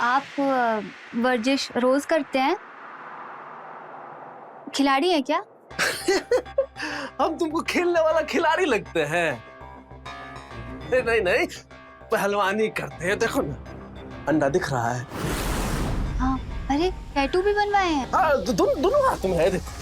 आप वर्जिश रोज करते हैं? खिलाड़ी है क्या? हम तुमको खेलने वाला खिलाड़ी लगते हैं? नहीं नहीं, पहलवानी करते हैं। देखो ना, अंडा दिख रहा है। हाँ, अरे टैटू भी बनवाए हैं? हाँ, दोनों हाथ में है। देखो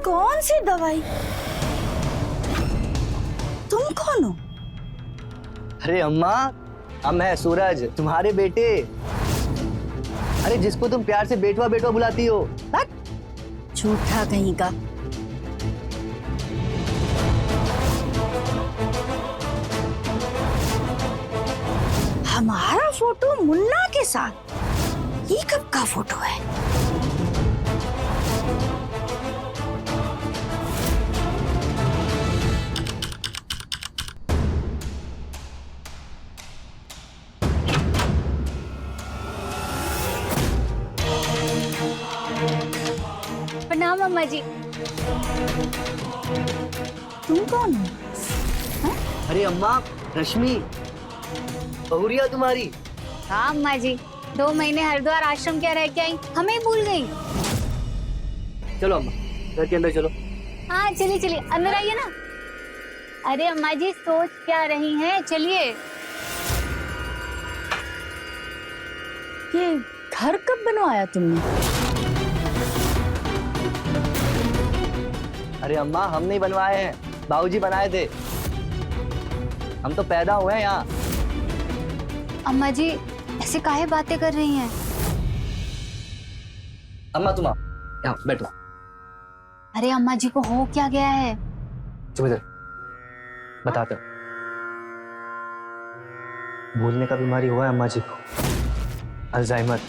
कौन सी दवाई? तुम कौन हो? अरे अम्मा, मैं सूरज, तुम्हारे बेटे। अरे जिसको तुम प्यार से बेटवा बेटवा बुलाती हो। झूठा कहीं का। हमारा फोटो मुन्ना के साथ? ये कब का फोटो है? प्रणाम अम्मा जी। तुम कौन हो? अरे अम्मा, रश्मि, बहुरिया तुम्हारी। हाँ अम्मा जी, 2 महीने हरिद्वार आश्रम क्या रह के आई, हमें भूल गई। चलो अम्मा, घर के अंदर चलो। हाँ चलिए चलिए, अंदर आइए ना। अरे अम्मा जी, सोच क्या रही हैं, चलिए। ये घर कब बनवाया तुमने? अरे अम्मा, हम नहीं बनवाए हैं, बाबूजी बनाए थे। हम तो पैदा हुए हैं यहाँ। अम्मा जी ऐसे काहे बातें कर रही हैं? अम्मा तुम आओ, यहाँ बैठो। अरे अम्मा जी को हो क्या गया है? तुम इधर बताता। भूलने का बीमारी हुआ है अम्मा जी को, अल्जाइमर।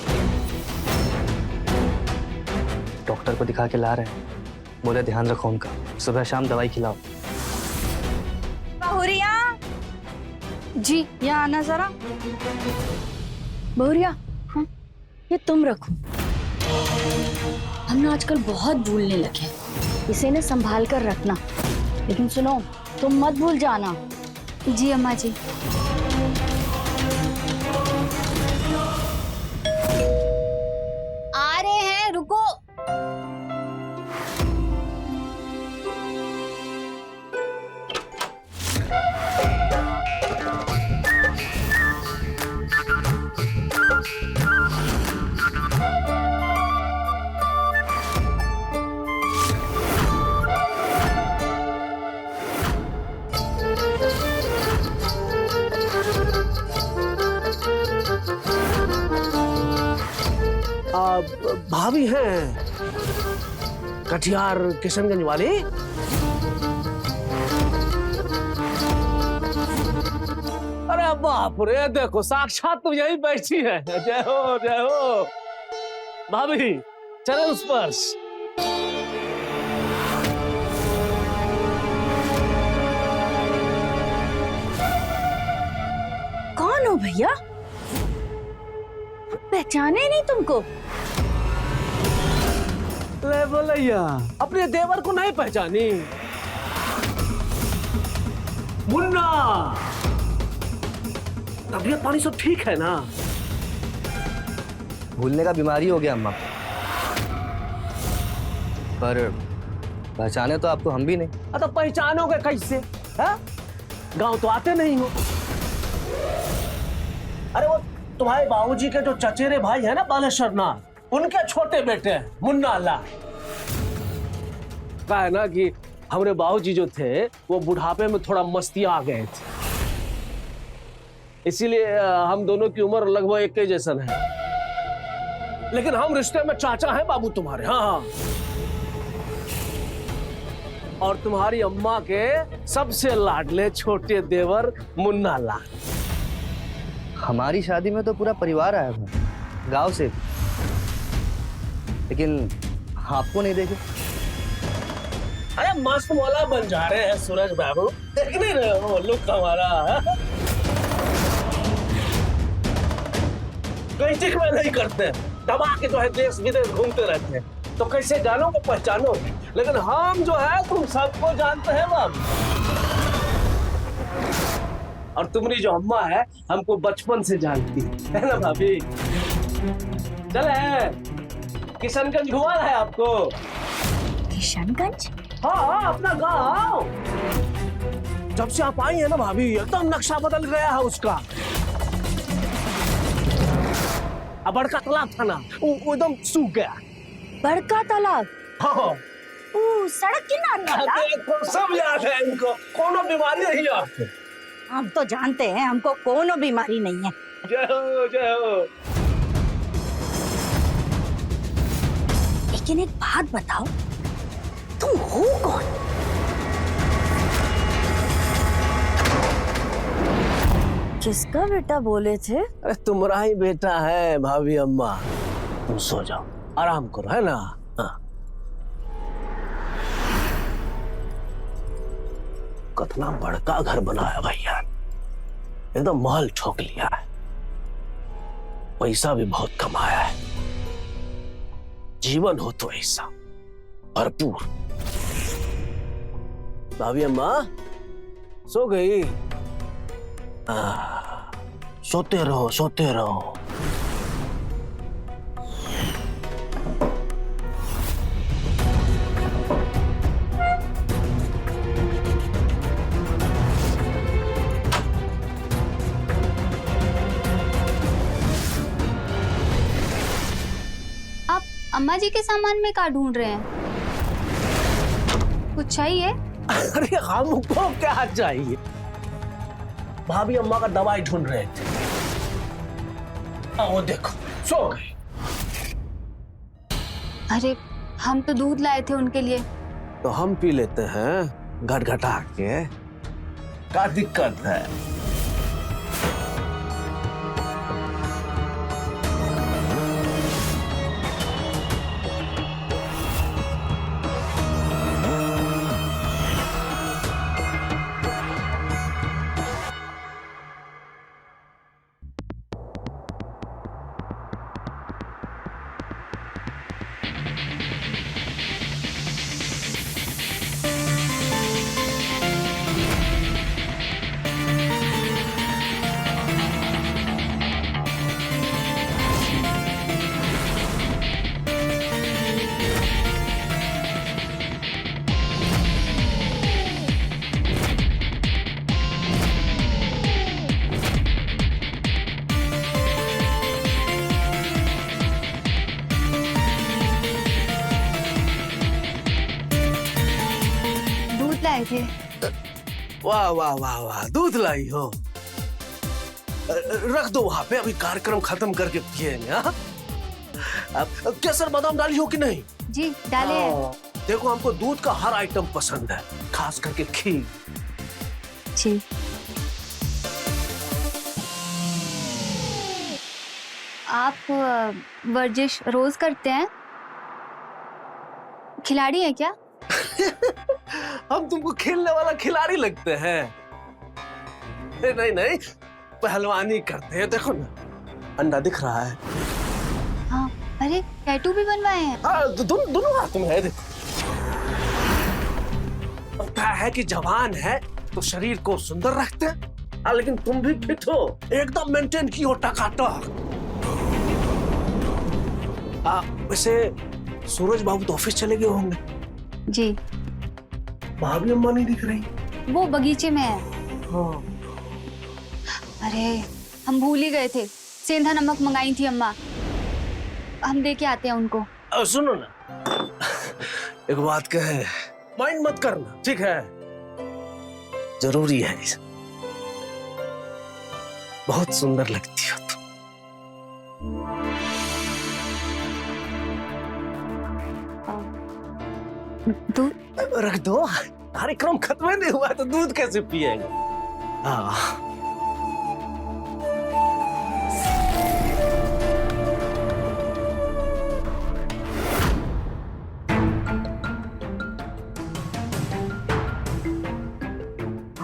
डॉक्टर को दिखा के ला रहे हैं, बोले ध्यान रखो उनका, सुबह शाम दवाई खिलाओ। बहुरिया जी। यहाँ आना जरा। बहुरिया, हाँ? ये तुम रखो। हम ना आजकल बहुत भूलने लगे हैं, इसे ना संभाल कर रखना। लेकिन सुनो, तुम मत भूल जाना। जी अम्मा जी। आ रहे हैं, रुको। भाभी हैं कटिहार किशनगंज वाली। अरे बाप रे, देखो साक्षात तुम यही बैठी है। जय हो जय हो भाभी, चरण स्पर्श। कौन हो भैया? पहचाने नहीं तुमको? ले बोलैया, अपने देवर को नहीं पहचानी? मुन्ना, तबीयत पानी सब ठीक है ना? भूलने का बीमारी हो गया अम्मा, पर पहचाने तो आपको हम भी नहीं। तो पहचानोगे कैसे? गांव तो आते नहीं हो। अरे वो तुम्हारे बाबूजी के जो चचेरे भाई है ना, बालेश्वर नाथ, उनके छोटे बेटे हैं मुन्ना लाल। कहा है ना कि हमारे बाबूजी जो थे वो बुढ़ापे में थोड़ा मस्तिया आ गए थे, इसीलिए हम दोनों की उम्र लगभग एक ही जैसन है। लेकिन हम रिश्ते में चाचा हैं बाबू तुम्हारे। हाँ, और तुम्हारी अम्मा के सबसे लाडले छोटे देवर मुन्ना लाल। हमारी शादी में तो पूरा परिवार आया था, गांव से, लेकिन आपको नहीं देखे। अरे मस्त मौला बन जा रहे हैं सूरज बाबू, देख नहीं रहे हो लुक हमारा? कहीं चिक में नहीं करते, दबा के जो है देश विदेश घूमते रहते हैं, तो कैसे जानो को पहचानो? लेकिन हम जो है तुम सबको जानते हैं बाबू। और तुम्हारी जो अम्मा है हमको बचपन से जानती है ना भाभी? चले किशनगंज घुमा है आपको। किशनगंज? हाँ अपना गाँव। जब से आप आई है ना भाभी एकदम नक्शा बदल गया है उसका। अब बड़का तालाब था ना वो एकदम सूख गया। बड़का तालाब? हाँ सड़क किनारे वाला? देखो सब याद है इनको, कोनो बीमारी नहीं आपको। हम तो जानते हैं हमको कोनो बीमारी नहीं है। जय हो जय हो। लेकिन एक बात बताओ, तुम हो कौन? किसका बेटा बोले थे? अरे तुम्हारा ही बेटा है भाभी अम्मा। तुम सो जाओ आराम करो है ना। हाँ। कितना बड़का घर बनाया भैया, एकदम महल ठोक लिया है, पैसा भी बहुत कमाया है। जीवन हो तो ऐसा भरपूर। भाभी अम्मा सो गई? सोते रहो सोते रहो। आप अम्मा जी के सामान में क्या ढूंढ रहे हैं? कुछ चाहिए? अरे हमको क्या चाहिए, भाभी अम्मा का दवाई ढूंढ रहे थे। वो देखो सो गई। अरे हम तो दूध लाए थे उनके लिए। तो हम पी लेते हैं घटघटा के, क्या दिक्कत है? थे। वाह वाह वाह वाह, दूध लाई हो। रख दो वहां पे, अभी कार्यक्रम खत्म करके पिएंगे। हाँ? अब केसर बादाम डाली हो कि नहीं? जी डाले हैं। देखो हमको दूध का हर आइटम पसंद है, खास करके खीर। जी आप वर्जिश रोज करते हैं? खिलाड़ी है क्या? हम तुमको खेलने वाला खिलाड़ी लगते हैं? नहीं नहीं, पहलवानी करते हैं। देखो ना, अंडा दिख रहा है। हाँ, अरे टैटू भी बनवाए हैं। हाँ, दोनों हाथ में है। देखो, पता है कि जवान है तो शरीर को सुंदर रखते हैं, लेकिन तुम भी फिट हो, एकदम मेंटेन की हो टकाटक। वैसे सूरज बाबू तो ऑफिस चले गए होंगे। जी भाभी अम्मा नहीं दिख रही। वो बगीचे में है। हाँ। अरे हम भूल ही गए थे, सेंधा नमक मंगाई थी अम्मा, हम दे के आते हैं उनको। सुनो ना, एक बात कहे, माइंड मत करना, ठीक है? जरूरी है, बहुत सुंदर लगती हो तुम। दूध रख दो, कार्यक्रम खत्म नहीं हुआ तो दूध कैसे पिएंगे? हाँ।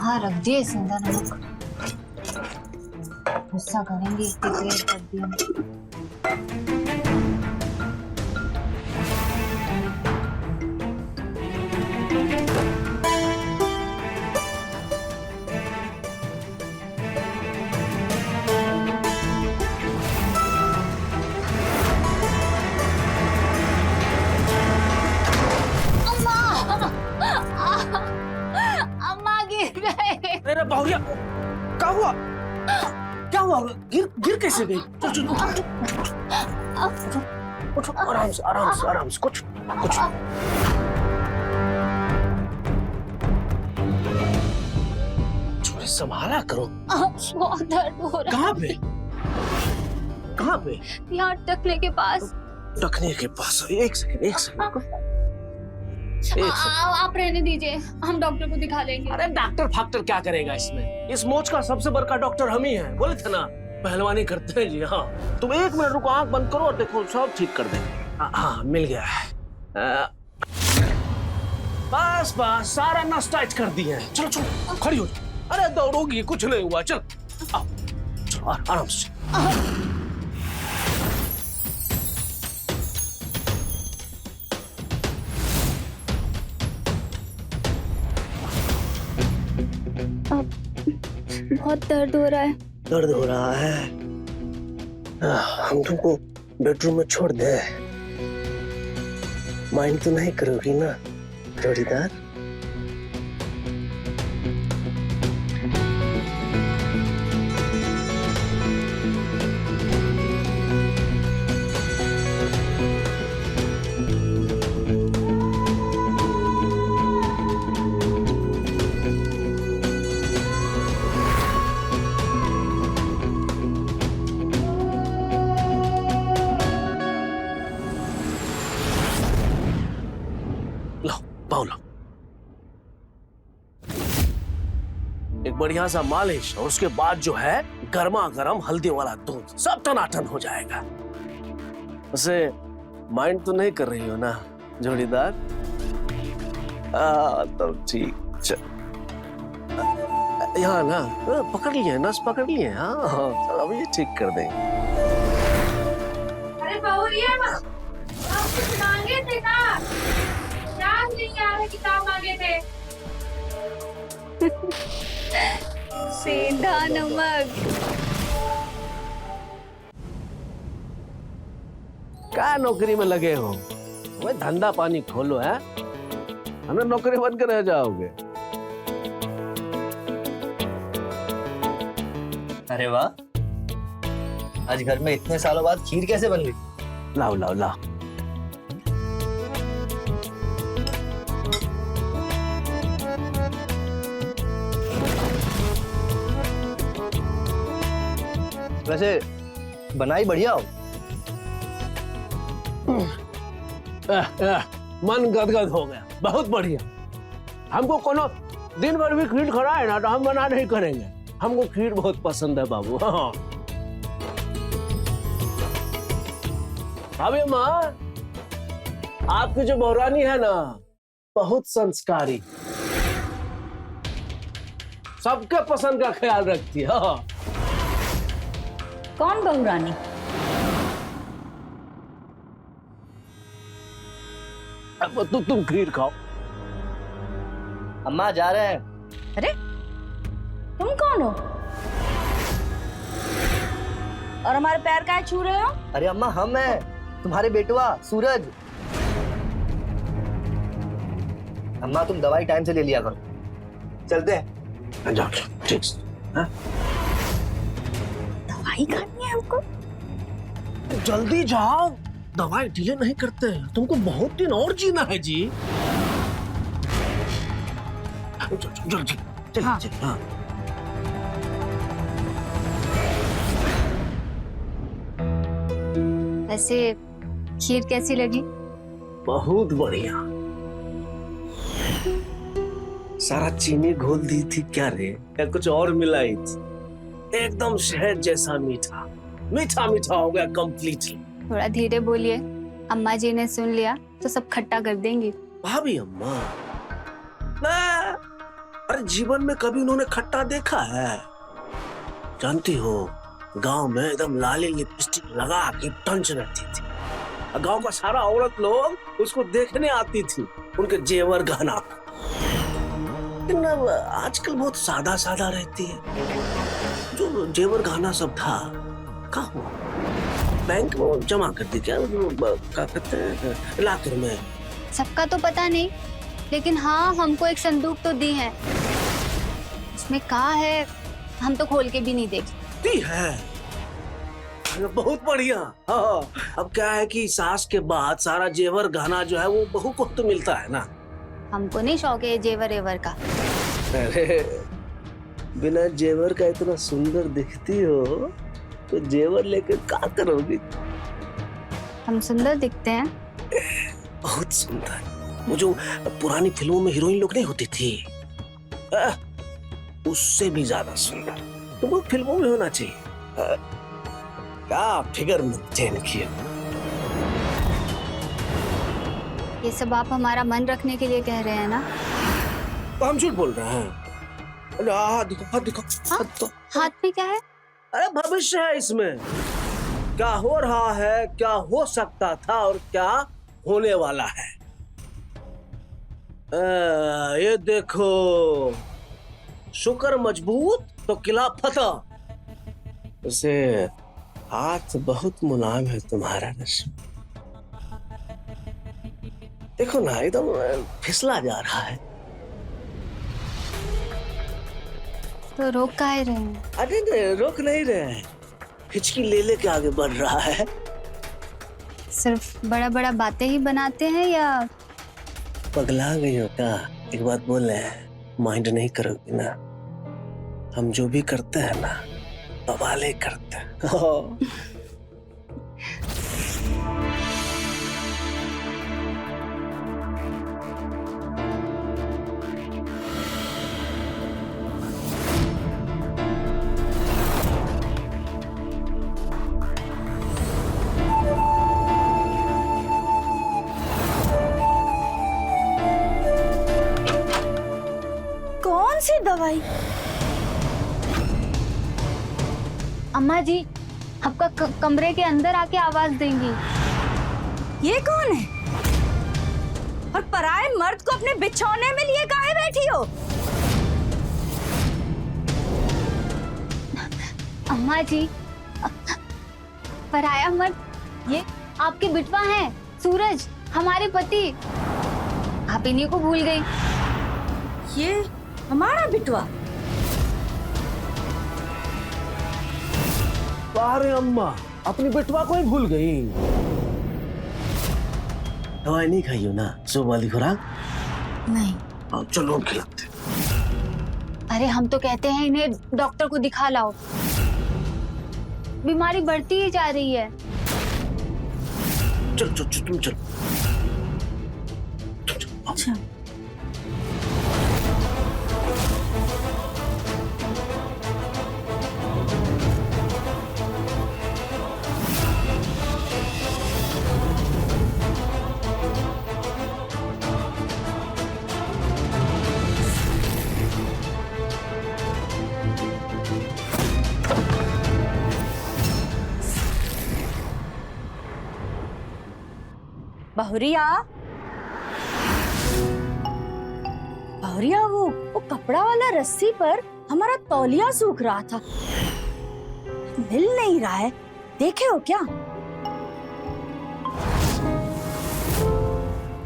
हाँ रख दिए सेंधा नमक। गुस्सा करेंगे इतनी देर कर दिया। अम्मा गिर गए। अरे बहुरिया, क्या हुआ? क्या हुआ? गिर गिर कैसे गई? चल चल उठो, आराम से आराम से आराम से, कुछ कुछ। थोड़ी संभाला करो। बहुत दर्द हो रहा कहाँ पे? कहाँ पे? है यहाँ टकने के पास। टखने के पास। एक सेकंड, एक सेकंड। आप रहने दीजिए, हम डॉक्टर को दिखा लेंगे। अरे डॉक्टर फाक्टर क्या करेगा इसमें? इस मोच का सबसे बड़का डॉक्टर हम ही हैं। बोले थे ना पहलवानी करते हैं जी। हाँ तुम 1 मिनट रुको, आंख बंद करो और देखो सब ठीक कर देंगे। हाँ मिल गया है। बस बस सारा नस टाइट कर दिए हैं। चलो चलो खड़ी हो जाओ। अरे दौड़ोगी, कुछ नहीं हुआ। चल आओ, चलो आराम से। बहुत दर्द हो रहा है। दर्द हो रहा है? हम तुमको बेडरूम में छोड़ दे। माइंड तो नहीं करोगी ना जोड़ीदार? लो एक बढ़िया सा मालिश और उसके बाद जो है गर्मा गर्म हल्दी वाला दूध, सब टनाटन हो जाएगा। उसे माइंड तो नहीं कर रही हो ना जोड़ीदार? तब ठीक। चल यहाँ ना पकड़ लिए, नस पकड़ लिए। हाँ चल अब ये ठीक कर देंगे। अरे बहुरिया आप कुछ मांगे थे ना? याद नहीं आ रहा किताब मांगे थे। सेंधा नमक। क्या नौकरी में लगे हो? वो धंधा पानी खोलो है, हमें नौकरी बन कर रह जाओगे। अरे वाह, आज घर में इतने सालों बाद खीर कैसे बन गई? लाओ लाओ लाओ। वैसे बनाई बढ़िया हो। मन गदगद हो गया, बहुत बढ़िया। हमको कोनो दिन भर भी खीर खराए ना तो हम मना नहीं करेंगे। हमको खीर बहुत पसंद है बाबू। हाँ अबे माँ, आपकी जो बहुरानी है ना बहुत संस्कारी, सबके पसंद का ख्याल रखती है। हाँ। कौन बहू रानी? अब तुम खीर खाओ। अम्मा जा रहे हैं। अरे तुम कौन हो और हमारे पैर काहे छू रहे हो? अरे अम्मा हम हैं, तुम्हारे बेटवा सूरज। अम्मा तुम दवाई टाइम से ले लिया करो। चलते हैं। जाओ ठीक से। हाँ? दवाई खानी है हमको? जल्दी जाओ, दवाई डिले नहीं करते। तुमको बहुत दिन और जीना है जी। जल्दी चल। हाँ। हाँ। वैसे खीर कैसी लगी? बहुत बढ़िया। सारा चीनी घोल दी थी क्या रे, या कुछ और मिलाई थी? एकदम शहद जैसा मीठा, मीठा मीठा हो गया कंप्लीटली। थोड़ा धीरे बोलिए, अम्मा जी ने सुन लिया तो सब खट्टा कर देंगी। भाभी अम्मा, अरे जीवन में कभी उन्होंने खट्टा देखा है? जानती हो, गांव में एकदम लाली लिपस्टिक लगा के टंच रहती थी। गांव का सारा औरत लोग उसको देखने आती थी, उनके जेवर गहना को। लेकिन अब आजकल बहुत सादा सादा रहती है। जो जेवर गहना सब था कहाँ हुआ? बैंक में जमा कर दी क्या? क्या कहते हैं, लाकर में? सबका तो पता नहीं, लेकिन हाँ हमको एक संदूक तो दी है। उसमें कहा है हम तो खोल के भी नहीं देखी। है बहुत बढ़िया। हाँ, अब क्या है कि सास के बाद सारा जेवर गहना जो है वो बहू को तो मिलता है ना। हमको नहीं शौक है जेवर एवर का। अरे बिना जेवर का इतना सुंदर दिखती हो तो जेवर लेकर क्या करोगी? हम सुंदर दिखते हैं। बहुत सुंदर। वो जो पुरानी फिल्मों में हीरोइन लोग नहीं होती थी, उससे भी ज्यादा सुंदर। तो वो फिल्मों में होना चाहिए। क्या फिगर मेंटेन किया। ये सब आप हमारा मन रखने के लिए कह रहे हैं ना? तो हम झूठ बोल रहे हैं। अरे हाथ दिखो, हाथ दिखो। हाथ में क्या है? अरे भविष्य है इसमें। क्या हो रहा है, क्या हो सकता था और क्या होने वाला है। ये देखो, शुक्र मजबूत तो किला फतेह। उसे हाथ बहुत मुलायम है तुम्हारा रश्मि। देखो ना, एकदम फिसला जा रहा है। तो रोक काहे रहे हैं? अरे नहीं, रोक नहीं रहे हैं, हिचकी ले लेके आगे बढ़ रहा है। सिर्फ बड़ा बड़ा बातें ही बनाते हैं या पगला गई हो क्या? एक बात बोल रहे हैं, माइंड नहीं करोगी ना? हम जो भी करते हैं ना, बवाले करते हैं। कौन सी दवाई? अम्मा जी आपका कमरे के अंदर आके आवाज देंगी। ये कौन है? और पराये मर्द को अपने बिछौने में लिए काहे बैठी हो? अम्मा जी, पराया मर्द ये आपके बिटवा हैं, सूरज, हमारे पति। आप इन्हीं को भूल गई। ये हमारा बिटवा? अरे अम्मा, अपनी बेटवा को ही भूल गई। दवाई नहीं खाई हो ना, सुबह वाली खुराक? नहीं। अब चलो हम खिलाते। अरे हम तो कहते हैं इन्हें डॉक्टर को दिखा लाओ, बीमारी बढ़ती ही जा रही है। चल चल चल, तुम चलो। अच्छा। बहुरिया, बहुरिया, वो कपड़ा वाला रस्सी पर हमारा तौलिया सूख रहा था, मिल नहीं रहा है, देखे हो क्या?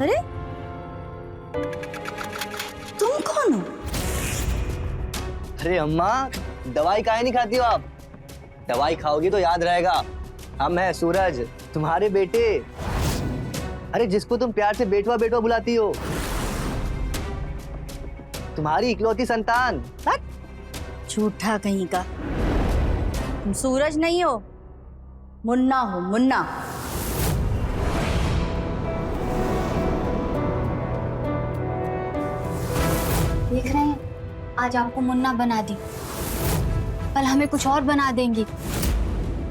अरे तुम कौन हो? अरे अम्मा, दवाई काहे नहीं खाती हो आप? दवाई खाओगी तो याद रहेगा, हम हैं सूरज, तुम्हारे बेटे। अरे जिसको तुम प्यार से बेटवा बेटवा बुलाती हो, तुम्हारी इकलौती संतान। झूठा कहीं का। तुम सूरज नहीं हो, मुन्ना हो, मुन्ना। देख रहे हैं, आज आपको मुन्ना बना दी, कल हमें कुछ और बना देंगी।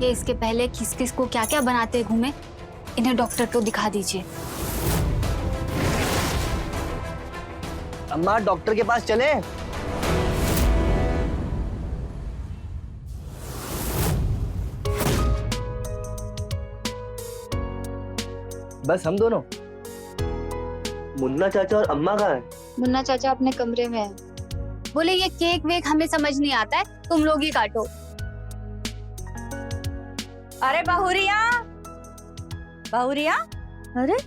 ये इसके पहले किस किस को क्या क्या बनाते घूमे, इन्हें डॉक्टर को दिखा दीजिए। अम्मा डॉक्टर के पास चले? बस हम दोनों? मुन्ना चाचा और अम्मा कहाँ हैं? मुन्ना चाचा अपने कमरे में है। बोले ये केक वेक हमें समझ नहीं आता है, तुम लोग ही काटो। अरे बहुरिया, बहुरिया, अरे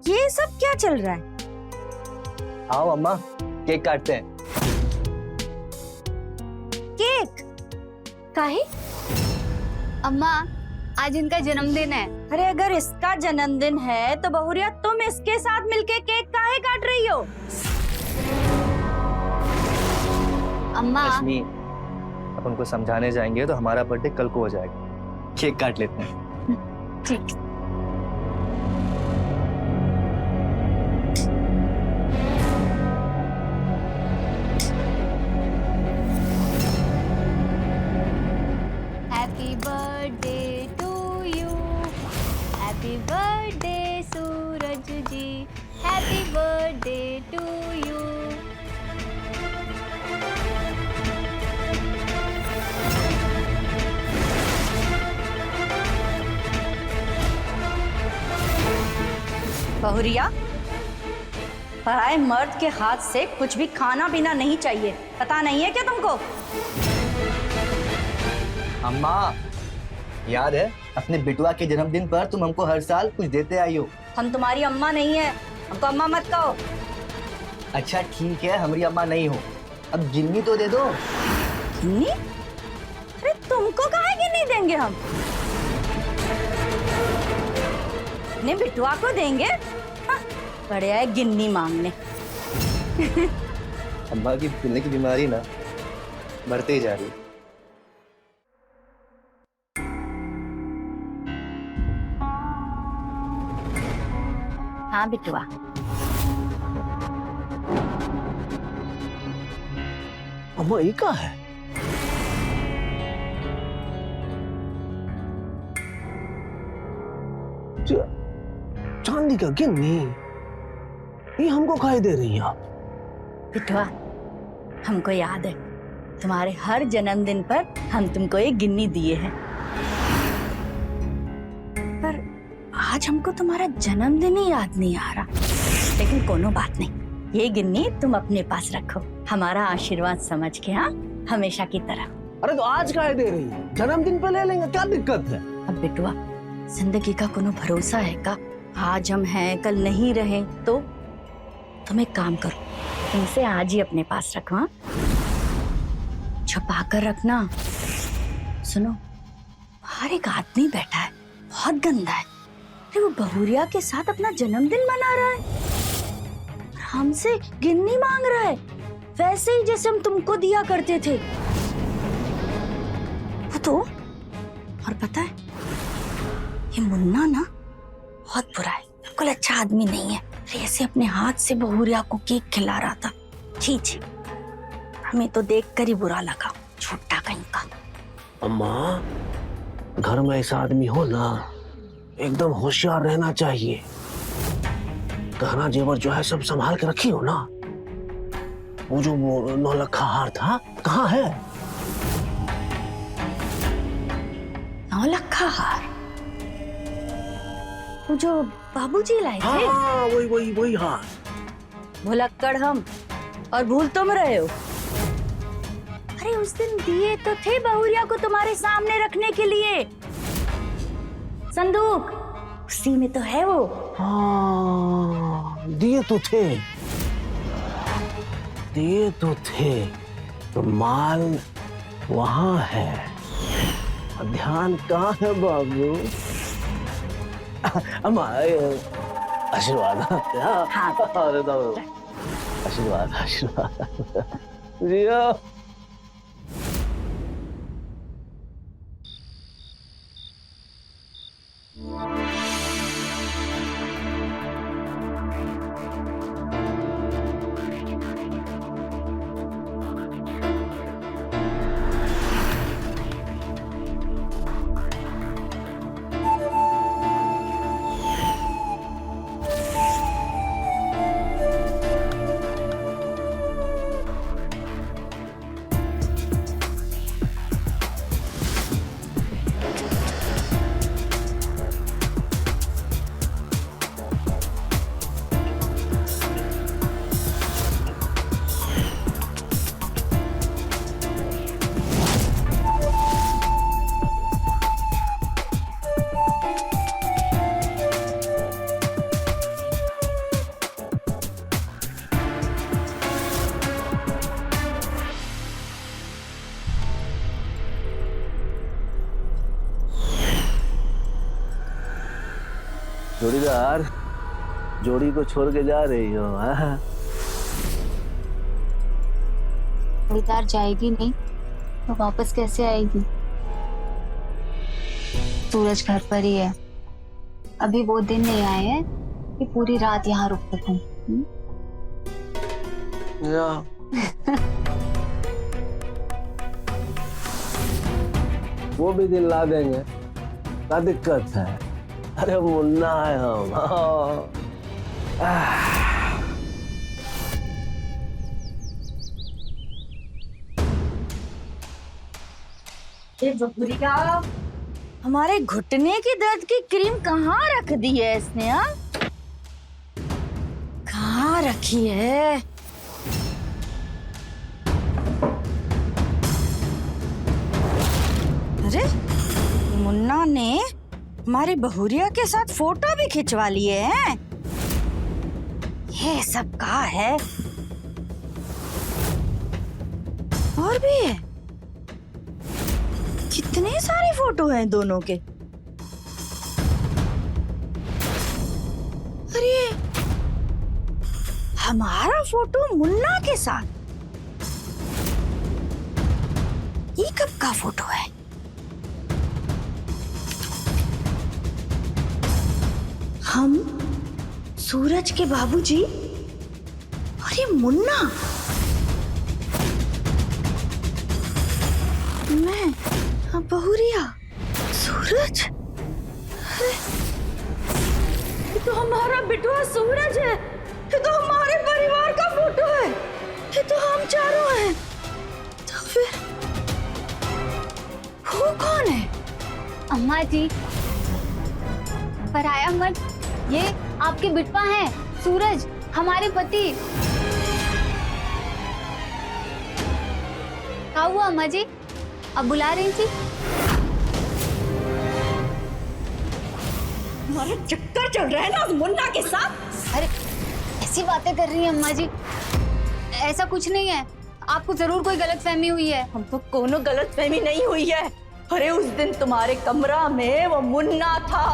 ये सब क्या चल रहा है? आओ अम्मा, केक काटते हैं। केक काहे? अम्मा आज इनका जन्मदिन है। अरे अगर इसका जन्मदिन है तो बहुरिया तुम इसके साथ मिलके केक काहे काट रही हो? अम्मा रश्मि, अपन को समझाने जाएंगे तो हमारा बर्थडे कल को हो जाएगा। केक काट लेते हैं। ठीक। Happy birthday to you, happy birthday Suraj ji, happy birthday to you. बहुरिया, पराए मर्द के हाथ से कुछ भी खाना पीना नहीं चाहिए, पता नहीं है क्या तुमको? अम्मा, याद है अपने बिटुआ के जन्मदिन पर तुम हमको हर साल कुछ देते आई हो। हम तुम्हारी अम्मा नहीं है, हमको अम्मा मत कहो। अच्छा ठीक है, हमारी अम्मा नहीं हो, अब गिन्नी तो दे दो। गिन्नी? अरे तुमको काहे गिन्नी देंगे हम? अपने बिटुआ को देंगे? हाँ, बड़े आए गिन्नी मांगने। अम्मा की दिल की बीमारी ना बढ़ते ही जा रही है। हाँ बिटुआ, अम्मा ये क्या है? चांदी का गिन्नी, ये हमको खाई दे रही हैं आप? बिटुआ हमको याद है, तुम्हारे हर जन्मदिन पर हम तुमको एक गिन्नी दिए हैं, पर आज हमको तुम्हारा जन्मदिन ही याद नहीं आ रहा। लेकिन कोनो बात नहीं, ये गिन्नी तुम अपने पास रखो, हमारा आशीर्वाद समझ के। हाँ, हमेशा की तरह। अरे तो आज खाई दे रही है, जन्मदिन पे ले लेंगे, क्या दिक्कत है? अब बिटुआ, जिंदगी का कोनो भरोसा है का? आज हम हैं, कल नहीं रहे तो? तुम एक काम करो, तुमसे आज ही अपने पास रखो। हाँ, छुपा कर रखना। सुनो, बाहर एक आदमी बैठा है, बहुत गंदा है। अरे वो बहुरिया के साथ अपना जन्मदिन मना रहा है, हमसे गिन्नी मांग रहा है, वैसे ही जैसे हम तुमको दिया करते थे। वो तो, और पता है ये मुन्ना ना बहुत बुरा है, बिल्कुल अच्छा आदमी नहीं है। अरे ऐसे अपने हाथ से बहुरिया को केक खिला रहा था। छी छी, हमें तो देखकर ही बुरा लगा, छोटा कहीं का। अम्मा, घर में ऐसा आदमी हो ना, एकदम होशियार रहना चाहिए। गहना जेवर जो है सब संभाल के रखी हो ना। वो जो 9 लखा हार था कहाँ है? 9 लखा हार? वो जो बाबूजी लाए थे? हाँ, वही हार। भुलक्कड़ हम, और भूल तुम रहे हो। अरे उस दिन दिए तो थे बहुरिया को तुम्हारे सामने रखने के लिए, संदूक उसी में तो है वो। हाँ, दिए तो थे, तो माल वहां है, ध्यान कहाँ है बाबू? अम्मा, आशीर्वाद। हाँ। आशीर्वाद जियो। जोड़ीदार, जोड़ी को छोड़ के जा रही हो? हाँ? जोड़ीदार जाएगी नहीं तो वापस कैसे आएगी? सूरज घर पर ही है। अभी वो दिन नहीं आए हैं कि पूरी रात यहाँ रुक सकूं। या वो भी दिन ला देंगे, क्या दिक्कत है? अरे मुन्ना है हम। ये बबुरिया, हमारे घुटने की दर्द की क्रीम कहाँ रख दी है इसने? हाँ, कहाँ रखी है? अरे मुन्ना ने हमारी बहुरिया के साथ फोटो भी खिंचवा लिए हैं। ये सब कहाँ है? और भी है, कितने सारे फोटो हैं दोनों के। अरे हमारा फोटो मुन्ना के साथ, ये कब का फोटो है? हम, सूरज के बाबूजी और ये मुन्ना। मैं बहुरिया, सूरज। अरे ये तो हमारा बिटुआ सूरज है। ये तो हमारे परिवार का फोटो है। ये तो हम चारों हैं। तो फिर वो कौन है? अम्मा जी, पराया मत, ये आपके बिटवा हैं, सूरज, हमारे पति। क्या हुआ अम्मा जी, अब बुला रही थी? हमारे चक्कर चल रहा है ना उस मुन्ना के साथ। अरे ऐसी बातें कर रही हैं अम्मा जी, ऐसा कुछ नहीं है। आपको जरूर कोई गलतफहमी हुई है। हमको कोनो गलतफहमी नहीं हुई है। अरे उस दिन तुम्हारे कमरा में वो मुन्ना था।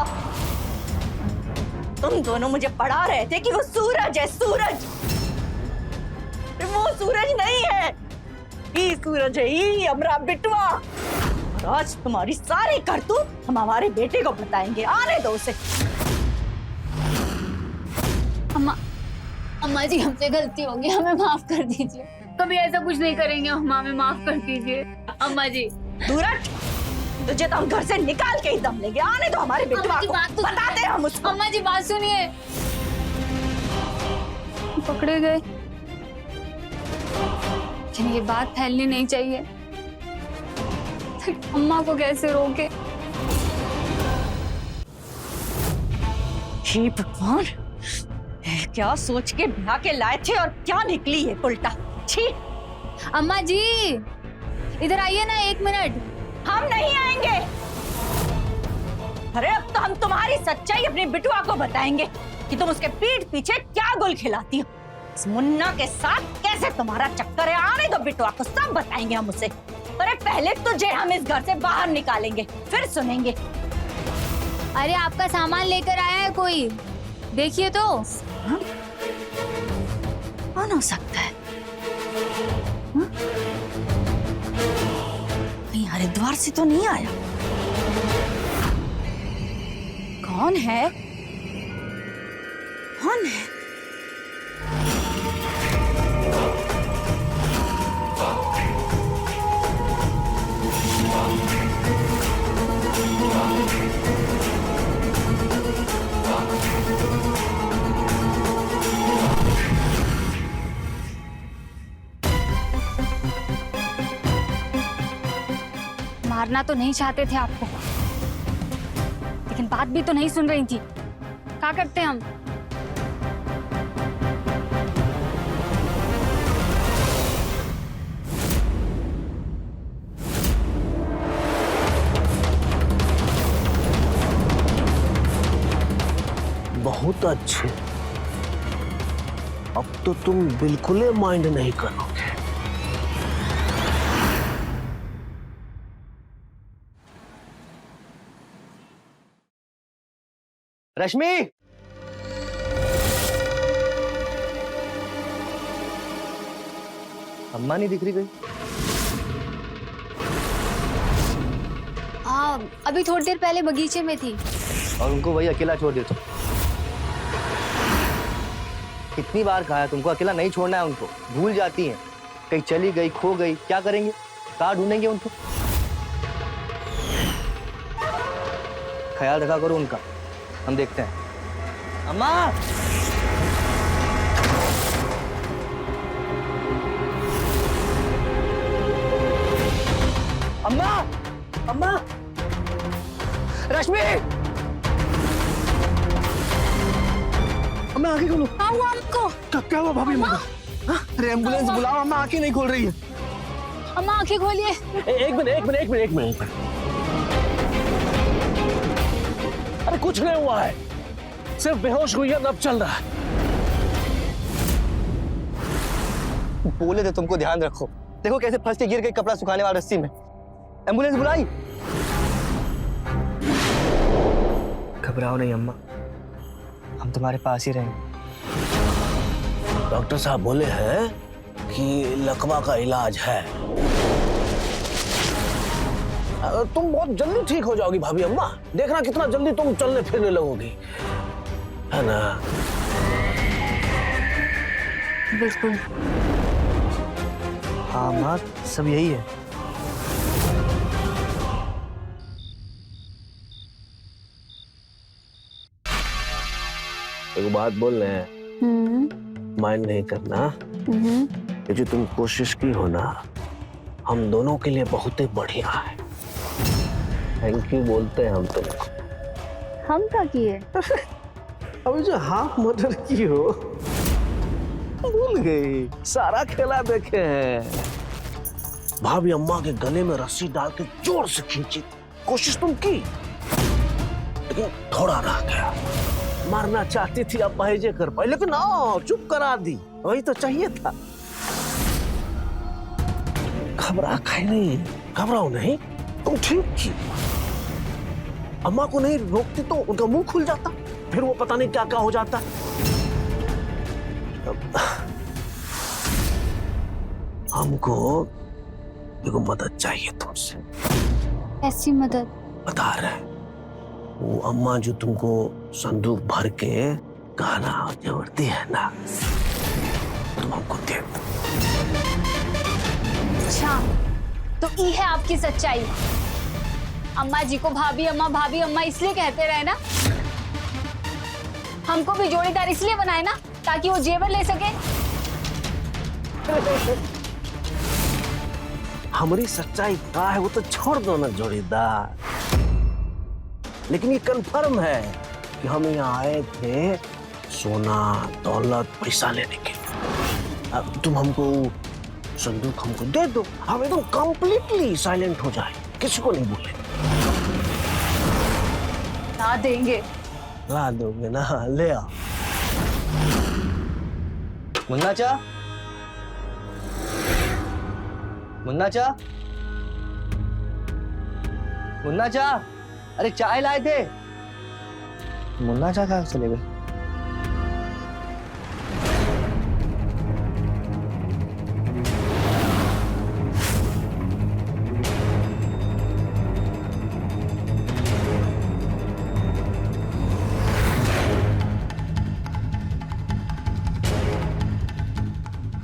तुम दोनों मुझे पढ़ा रहे थे कि वो सूरज है, सूरज। वो सूरज नहीं है, ये सूरज है, ये हमारा बिटवा। और आज तुम्हारी सारी करतूत हम हमारे बेटे को बताएंगे। आने दो उसे। अम्मा जी, हमसे गलती होगी, हमें माफ कर दीजिए। कभी ऐसा कुछ नहीं करेंगे, हमें माफ कर दीजिए अम्मा जी। सूरज, तुझे तो हम घर से निकाल के ही दम लेंगे। आने दो हमारे बेटवा को, बताते हैं हम उसको। अम्मा जी बात सुनिए। पकड़े गए, लेकिन ये बात फैलनी नहीं चाहिए। अम्मा को कैसे रोके? हे भगवान, क्या सोच के ब्याह के लाए थे और क्या निकली है उल्टा। छी। अम्मा जी इधर आइए ना, 1 मिनट। हम नहीं आएंगे। अरे अब तो हम तुम्हारी सच्चाई अपने बिटुआ को बताएंगे कि तुम उसके पीठ पीछे क्या गुल खिलाती हो। इस मुन्ना के साथ कैसे तुम्हारा चक्कर है, आने दो बिटुआ को, सब बताएंगे हम उसे। अरे पहले तुझे हम इस घर से बाहर निकालेंगे, फिर सुनेंगे। अरे आपका सामान लेकर आया है कोई, देखिए तो। हाँ? कौन हो सकता है? हाँ? कहीं हरिद्वार से तो नहीं आया? कौन है? कौन है? मारना तो नहीं चाहते थे आपको, लेकिन बात भी तो नहीं सुन रही थी। क्या करते हम? बहुत अच्छे, अब तो तुम बिल्कुल ही माइंड नहीं करोगे। रश्मि, अम्मा नहीं दिख रही कहीं। हाँ, अभी थोड़ी देर पहले बगीचे में थी। और उनको वही अकेला छोड़ देते। कितनी बार कहा है तुमको, अकेला नहीं छोड़ना है उनको, भूल जाती हैं। कहीं चली गई, खो गई, क्या करेंगे? कहाँ ढूंढेंगे उनको? ख्याल रखा करो उनका, हम देखते हैं। अम्मा, अम्मा, अम्मा, रश्मि, अम्मा आंखें खोलो। क्या हुआ आपको? क्या हुआ भाभी? अम्मा, अरे एम्बुलेंस बुलाओ, अम्मा आंखें नहीं खोल रही है। अम्मा आंखें खोलिए। एक मिनट। अरे कुछ नहीं हुआ है, सिर्फ बेहोश हुई है, नब्ज चल रहा है। बोले थे तुमको ध्यान रखो, देखो कैसे फंस के गिर गई कपड़ा सुखाने वाली रस्सी में। एम्बुलेंस बुलाई? घबराओ नहीं अम्मा, हम तुम्हारे पास ही रहेंगे। डॉक्टर साहब बोले हैं कि लकवा का इलाज है। तुम बहुत जल्दी ठीक हो जाओगी भाभी अम्मा, देखना कितना जल्दी तुम चलने फिरने लगोगी, है ना? बिल्कुल। हाँ माँ, सब यही है। एक बात बोल रहे हैं, माइंड नहीं करना। ये जो तुम कोशिश की हो ना, हम दोनों के लिए बहुत ही बढ़िया है। थैंक यू बोलते हैं हम तुमको। हम क्या किए? अभी जो हाफ मर्डर की हो, भूल गई, सारा खेला देखे हैं। भाभी अम्मा के गले में रस्सी डाल के जोर से खींची, कोशिश तुम की, लेकिन थोड़ा रह गया। मारना चाहती थी अब बहेजे कर पाई, लेकिन चुप करा दी, वही तो चाहिए था। घबराओ नहीं, तुम ठीक थी। अम्मा को नहीं रोकती तो उनका मुंह खुल जाता, फिर वो पता नहीं क्या क्या हो जाता। हमको देखो मदद चाहिए तुमसे। ऐसी मदद? बता रहे, वो अम्मा जो तुमको संदूक भर के गहना जबरती है ना, तुम हमको दे दो। अच्छा, तो ये है आपकी सच्चाई? अम्मा जी को भाभी अम्मा इसलिए कहते रहे ना? हमको भी जोड़ीदार इसलिए बनाए ना, ताकि वो जेवर ले सके? हमारी सच्चाई क्या है वो तो छोड़ दो ना जोड़ीदार, लेकिन ये कंफर्म है कि हम यहाँ आए थे सोना दौलत पैसा लेने के लिए। अब तुम हमको संदूक हमको दे दो, हम एकदम कंप्लीटली साइलेंट हो जाए, किसी को नहीं बोले। ना देंगे। ला दोगे ना? ले आओ। मुन्ना चा, मुन्ना चा, मुन्ना चा, अरे चाय लाए थे। मुन्ना चा कहाँ चले गए?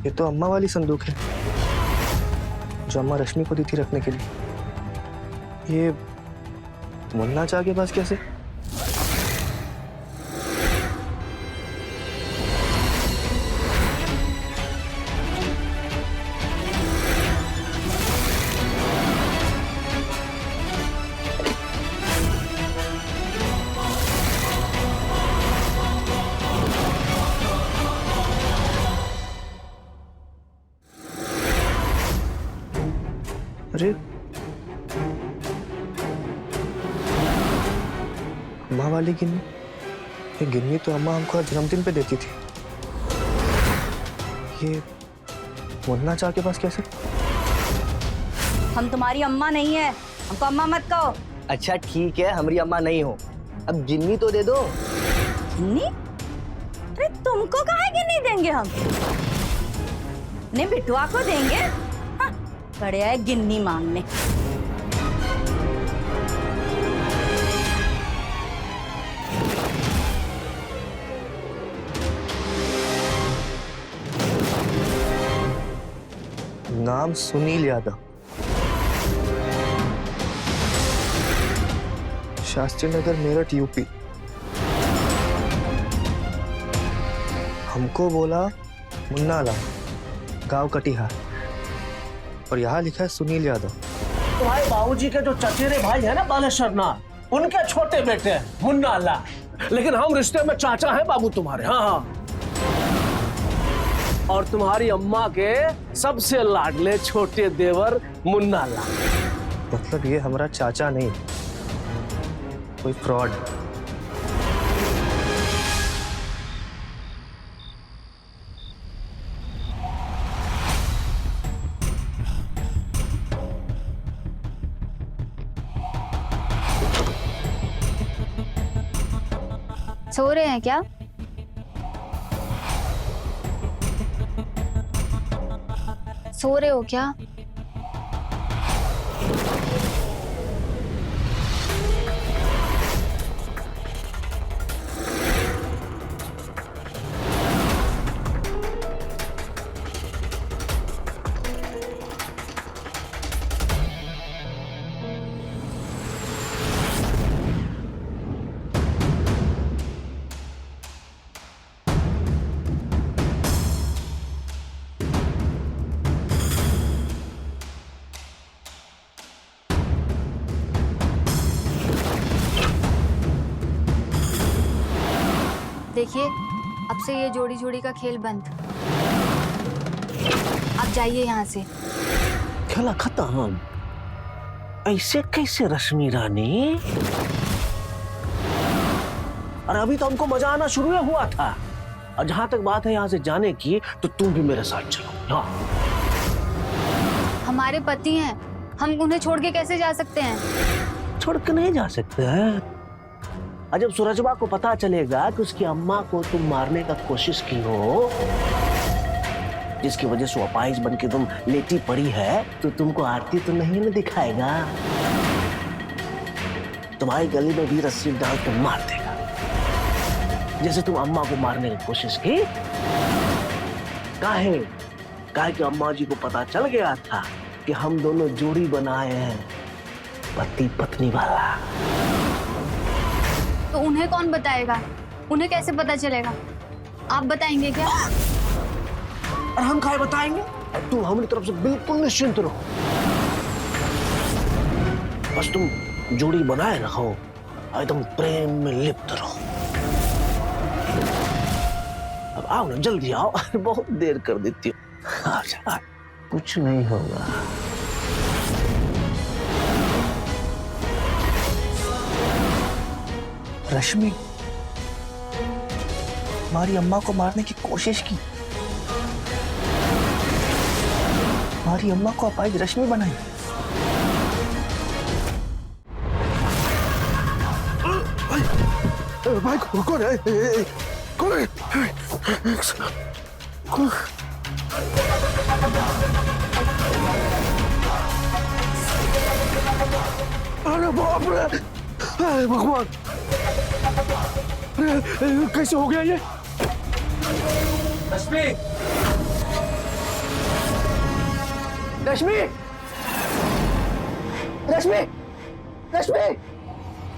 ये तो अम्मा वाली संदूक है जो अम्मा रश्मि को दी थी रखने के लिए। ये मुन्ना चा के पास कैसे? अरे अम्मा वाली गिन्नी, ये गिन्नी तो अम्मा हमको हर जन्मदिन पे देती थी। ये मुन्ना चा के पास कैसे? हम तुम्हारी अम्मा नहीं है, हमको अम्मा मत कहो। अच्छा ठीक है, हमारी अम्मा नहीं हो, अब गिन्नी तो दे दो। गिन्नी? अरे तुमको काहे गिन्नी देंगे हम? अपने बिटुआ को देंगे? हाँ, बड़े आए गिन्नी मांगने। नाम सुनील यादव, शास्त्री नगर, मेरठ, यूपी। हमको बोला मुन्ना लाल, गांव कटिहार, और यहाँ लिखा है सुनील यादव। तुम्हारे बाबूजी के जो चचेरे भाई है ना बालेश्वर नाथ, उनके छोटे बेटे हैं मुन्ना लाल। लेकिन हम रिश्ते में चाचा हैं बाबू तुम्हारे। हाँ हाँ। और तुम्हारी अम्मा के सबसे लाडले छोटे देवर मुन्ना लाल। मतलब ये हमारा चाचा नहीं, कोई फ्रॉड। सो रहे हैं क्या? सो रहे हो क्या? देखिए, अब से ये जोड़ी जोड़ी का खेल बंद। आप जाइए यहाँ से। खेला खत्म? ऐसे कैसे रश्मि रानी? और अभी तो हमको मजा आना शुरू हुआ था। और जहां तक बात है यहाँ से जाने की, तो तुम भी मेरे साथ चलो। हाँ। हमारे पति हैं, हम उन्हें छोड़ के कैसे जा सकते हैं? छोड़ के नहीं जा सकते हैं। और जब सूरजबा को पता चलेगा कि उसकी अम्मा को तुम मारने का कोशिश की हो, जिसकी वजह से अपाहिज बन के तुम लेटी पड़ी है, तो तुमको आरती तो नहीं न दिखाएगा। तुम्हारी गली में भी रस्सी डाल कर मार देगा, जैसे तुम अम्मा को मारने की कोशिश की। काहे कि अम्मा जी को पता चल गया था कि हम दोनों जोड़ी बनाए हैं, पति पत्नी वाला। तो उन्हें कौन बताएगा? उन्हें कैसे पता चलेगा? आप बताएंगे क्या? और हम काहे बताएंगे? तुम हमारी तरफ से बिल्कुल निश्चिंत रहो। बस तुम जोड़ी बनाए रखो, एकदम प्रेम में लिप्त रहो। अब आओ ना, जल्दी आओ। बहुत देर कर देती हो। आ, कुछ नहीं होगा। रश्मि, हमारी अम्मा को मारने की कोशिश की, हमारी अम्मा को अपाहिज रश्मि बनाई। भाई कौन है? कौन है? अरे बाप रे, अरे भगवान, कैसे हो गया ये? रश्मि, रश्मि, रश्मि, रश्मि!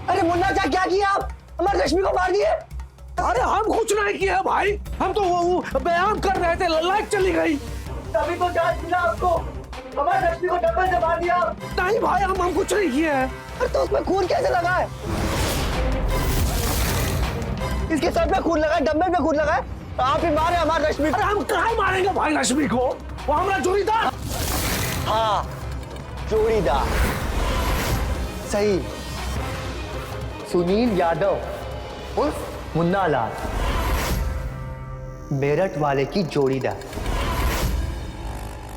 अरे मुन्ना, क्या किया आप? हमारी रश्मि को मार दिए। अरे हम कुछ नहीं किया भाई, हम तो वो बयान कर रहे थे, लाइट चली गई। तभी तो जांच मिला आपको। हमारी रश्मि को डब्बल से मार दिया। नहीं भाई, हम कुछ नहीं किया है। अरे तो उसमें खून कैसे लगा है? इसके सर पे खून लगा है, डब्बल में खून लगा है। आप ही मारे हमारी रश्मि को। अरे हम कहाँ मारेंगे भाई रश्मि को? वो हमारा जोड़ीदार। हाँ, जोड़ीदार सही। सुनील यादव उर्फ मुन्ना लाल, मेरठ वाले की जोड़ीदार।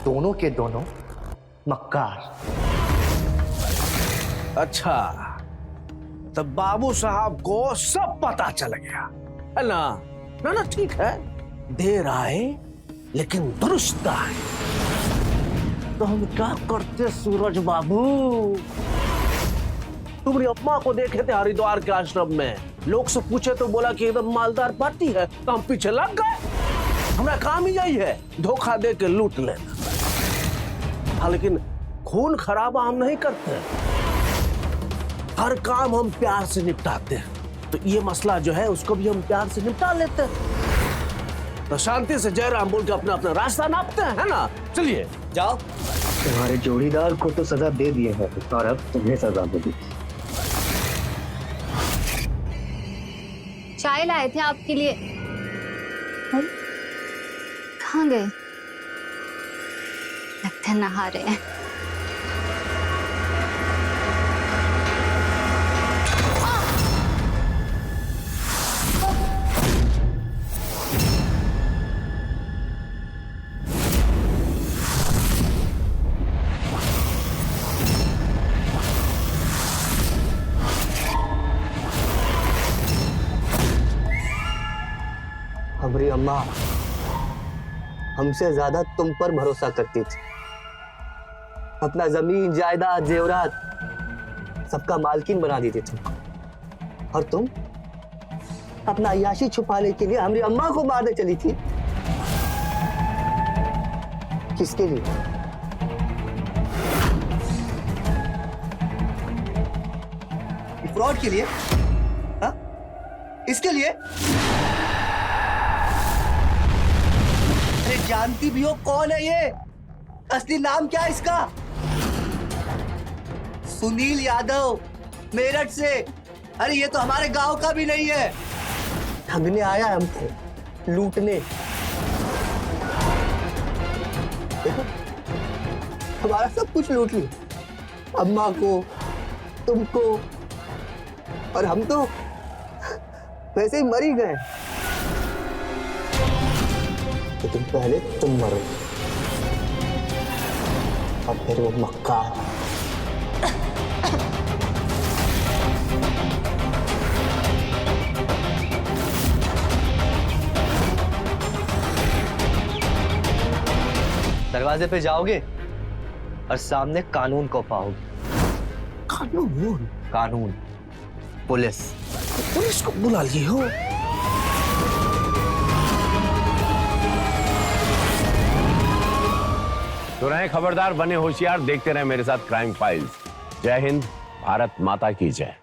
दोनों के दोनों मक्कार। अच्छा, तब बाबू साहब को सब पता चल गया है ना? ना ठीक है, देर आए लेकिन दुरुस्त है। तो हम क्या करते सूरज बाबू? तुम्हारी अम्मा को देखे थे हरिद्वार के आश्रम में, लोग से पूछे तो बोला कि एकदम मालदार पार्टी है, तो हम पीछे लग गए। हमारा काम ही यही है, धोखा दे के लूट लेना। हाँ, लेकिन खून खराबा हम नहीं करते, हर काम हम प्यार से निपटाते हैं। तो ये मसला जो है उसको भी हम प्यार से निपटा लेते हैं। तो शांति से जयराम बोल के अपना अपना रास्ता नापते हैं, है ना? चलिए जाओ। तुम्हारे जोड़ीदार को तो सजा दे दिए हैं और अब तुम्हें सजा मिली। चाय लाए थे आपके लिए। कहाँ गए? लगता है नहा रहे हैं। हमारी अम्मा हमसे ज्यादा तुम पर भरोसा करती थी। अपना जमीन जायदाद जेवरात सबका मालकिन बना देती तुमको, और तुम अपना अय्याशी छुपाने के लिए हमारी अम्मा को मारने चली थी। किसके लिए? फ्रॉड के लिए? हा? इसके लिए? अरे जानती भी हो कौन है ये? असली नाम क्या है इसका? सुनील यादव, मेरठ से। अरे ये तो हमारे गांव का भी नहीं है। ठगने आया है हमको, लूटने। देखो, हमारा सब कुछ लूट लिया, अम्मा को, तुमको, और हम तो वैसे ही मर ही गए। लेकिन पहले तुम मरो और फिर वो मक्का। दरवाजे पे जाओगे और सामने कानून को पाओगे। कानून? कानून, पुलिस। पुलिस को बुला लिए हो? तो रहें खबरदार, बने होशियार, देखते रहे मेरे साथ क्राइम फाइल्स। जय हिंद, भारत माता की जय।